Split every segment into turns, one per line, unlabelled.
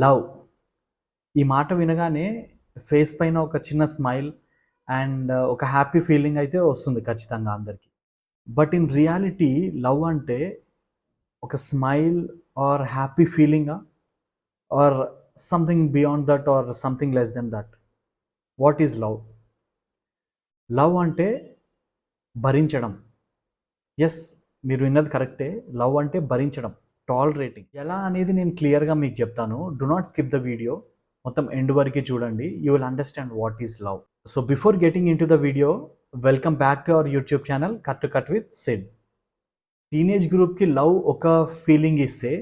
Love ఈ మాట వినగానే ఫేస్ పైన ఒక చిన్న స్మైల్ అండ్ ఒక హ్యాపీ ఫీలింగ్ అయితే వస్తుంది ఖచ్చితంగా అందరికీ. బట్ ఇన్ రియాలిటీ లవ్ అంటే ఒక స్మైల్ ఆర్ హ్యాపీ ఫీలింగా or something beyond that or something less than that? What is love? Love అంటే భరించడం. ఎస్, మీరు విన్నది కరెక్టే. లవ్ అంటే భరించడం, టాలరేటింగ్. ఎలా అనేది నేను క్లియర్గా మీకు చెప్తాను. Do not skip the video, మొత్తం ఎండ్ వరకు చూడండి. You will understand what is love. So before getting in to the video, welcome back to our YouTube channel cut to cut with Sid. Teenage గ్రూప్కి love ఒక feeling ఇస్తే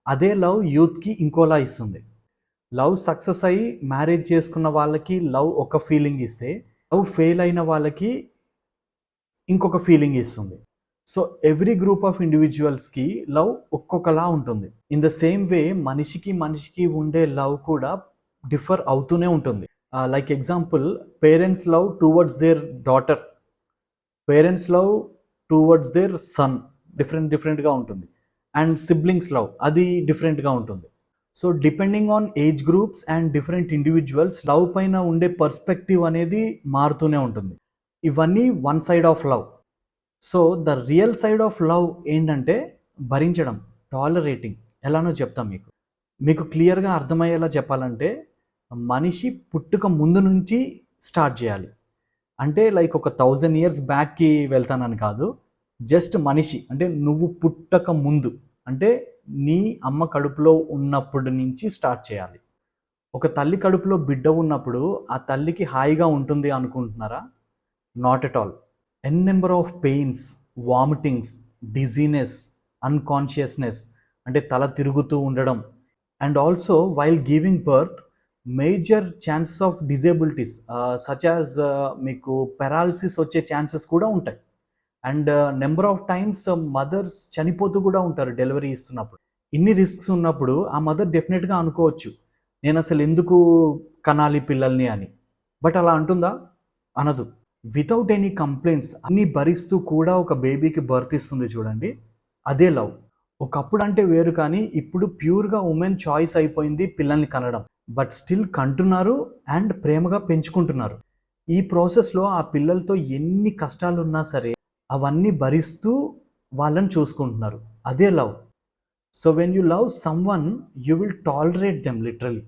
అదే love యూత్కి ఇంకోలా ఇస్తుంది. లవ్ సక్సెస్ అయ్యి మ్యారేజ్ చేసుకున్న వాళ్ళకి లవ్ ఒక ఫీలింగ్ ఇస్తే, లవ్ ఫెయిల్ అయిన వాళ్ళకి ఇంకొక ఫీలింగ్ ఇస్తుంది. సో ఎవ్రీ గ్రూప్ ఆఫ్ ఇండివిజువల్స్కి లవ్ ఒక్కొక్కలా ఉంటుంది. ఇన్ ద సేమ్ వే మనిషికి ఉండే లవ్ కూడా డిఫర్ అవుతూనే ఉంటుంది. Like example, parents love towards there daughter, parents love towards there sun డిఫరెంట్గా ఉంటుంది. అండ్ సిబ్లింగ్స్ లవ్ అది డిఫరెంట్గా ఉంటుంది. So depending on age groups and different individuals love పైన ఉండే పర్స్పెక్టివ్ అనేది మారుతూనే ఉంటుంది. ఇవన్నీ one side of love. So the real side of love ఏంటంటే భరించడం, టాలరేటింగ్. ఎలానో చెప్తాం మీకు క్లియర్గా అర్థమయ్యేలా చెప్పాలంటే, మనిషి పుట్టుక ముందు నుంచి స్టార్ట్ చేయాలి. అంటే లైక్ ఒక 1000 years బ్యాక్కి వెళ్తానని కాదు, జస్ట్ మనిషి అంటే నువ్వు పుట్టక ముందు, అంటే నీ అమ్మ కడుపులో ఉన్నప్పటి నుంచి స్టార్ట్ చేయాలి. ఒక తల్లి కడుపులో బిడ్డ ఉన్నప్పుడు ఆ తల్లికి హాయిగా ఉంటుంది అనుకుంటున్నారా? Not at all. N number of pains, vomitings, dizziness, unconsciousness అంటే తల తిరుగుతూ ఉండడం, and also while giving birth major chances of disabilities such as మీకు పెరాలసిస్ వచ్చే ఛాన్సెస్ కూడా ఉంటాయి. And number of times mothers చనిపోతూ కూడా ఉంటారు డెలివరీ ఇస్తున్నప్పుడు. ఇన్ని రిస్క్స్ ఉన్నప్పుడు ఆ మదర్ డెఫినెట్గా అనుకోవచ్చు, నేను అసలు ఎందుకు కనాలి పిల్లల్ని అని. బట్ అలా అంటుందా? అనదు. వితౌట్ ఎనీ కంప్లైంట్స్ అన్ని భరిస్తూ కూడా ఒక బేబీకి బర్త్ ఇస్తుంది చూడండి, అదే లవ్. ఒకప్పుడు అంటే వేరు, కానీ ఇప్పుడు ప్యూర్గా ఉమెన్ చాయిస్ అయిపోయింది పిల్లల్ని కనడం. బట్ స్టిల్ కంటున్నారు అండ్ ప్రేమగా పెంచుకుంటున్నారు. ఈ ప్రాసెస్లో ఆ పిల్లలతో ఎన్ని కష్టాలు ఉన్నా సరే అవన్నీ భరిస్తూ వాళ్ళని చూసుకుంటున్నారు. అదే love. So when you love someone you will tolerate them literally.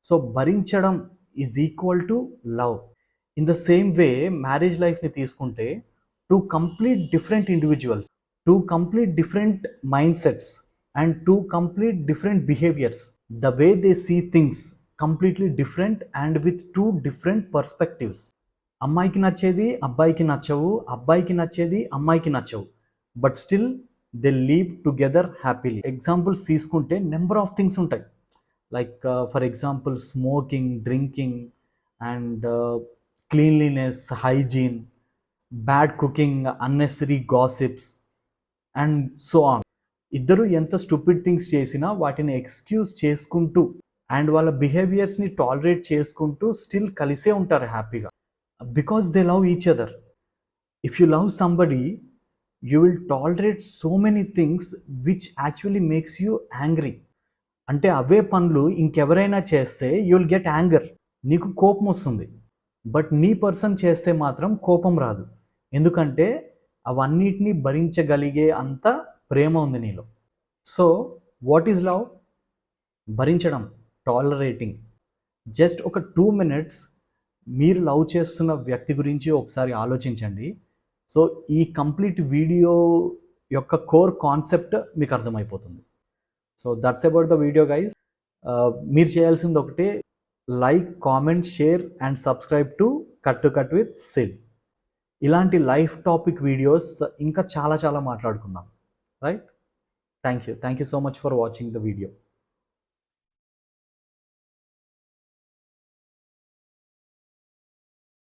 So భరించడం is equal to love. In the same way marriage లైఫ్ని తీసుకుంటే, two complete different individuals, two complete different mind sets and two complete different behaviours. The way they see things completely different and with two different perspectives. అమ్మాయికి నచ్చేది అబ్బాయికి నచ్చవు, అబ్బాయికి నచ్చేది అమ్మాయికి నచ్చవు, but still they live together happily. Examples తీసుకుంటే number of things ఉంటాయి. Like for example smoking, drinking and cleanliness, hygiene, bad cooking, unnecessary gossips and so on. ఇద్దరు ఎంత స్టూపిడ్ థింగ్స్ చేసినా వాటిని ఎక్స్క్యూజ్ చేసుకుంటూ అండ్ వాళ్ళ బిహేవియర్స్ని టాలరేట్ చేసుకుంటూ స్టిల్ కలిసే ఉంటారు హ్యాపీగా, because they love each other. If you love somebody, you will tolerate so many things which actually makes you angry. అంటే అవే పనులు ఇంకెవరైనా చేస్తే యూ విల్ గెట్ యాంగర్, నీకు కోపం వస్తుంది. బట్ నీ పర్సన్ చేస్తే మాత్రం కోపం రాదు, ఎందుకంటే అవన్నిటినీ భరించగలిగే అంత ప్రేమ ఉంది నీలో. So what is love? భరించడం, టాలరేటింగ్. జస్ట్ ఒక 2 minutes మీరు లవ్ చేస్తున్న వ్యక్తి గురించి ఒకసారి ఆలోచించండి. సో ఈ కంప్లీట్ వీడియో యొక్క కోర్ కాన్సెప్ట్ మీకు అర్థమైపోతుంది. So that's about the video guys. మీరు చేయాల్సింది ఒకటే, like, comment, share and subscribe to cut with Sid. ఇలాంటి లైఫ్ టాపిక్ వీడియోస్ ఇంకా చాలా మాట్లాడుకుందాం, right? Thank you so much for watching the video.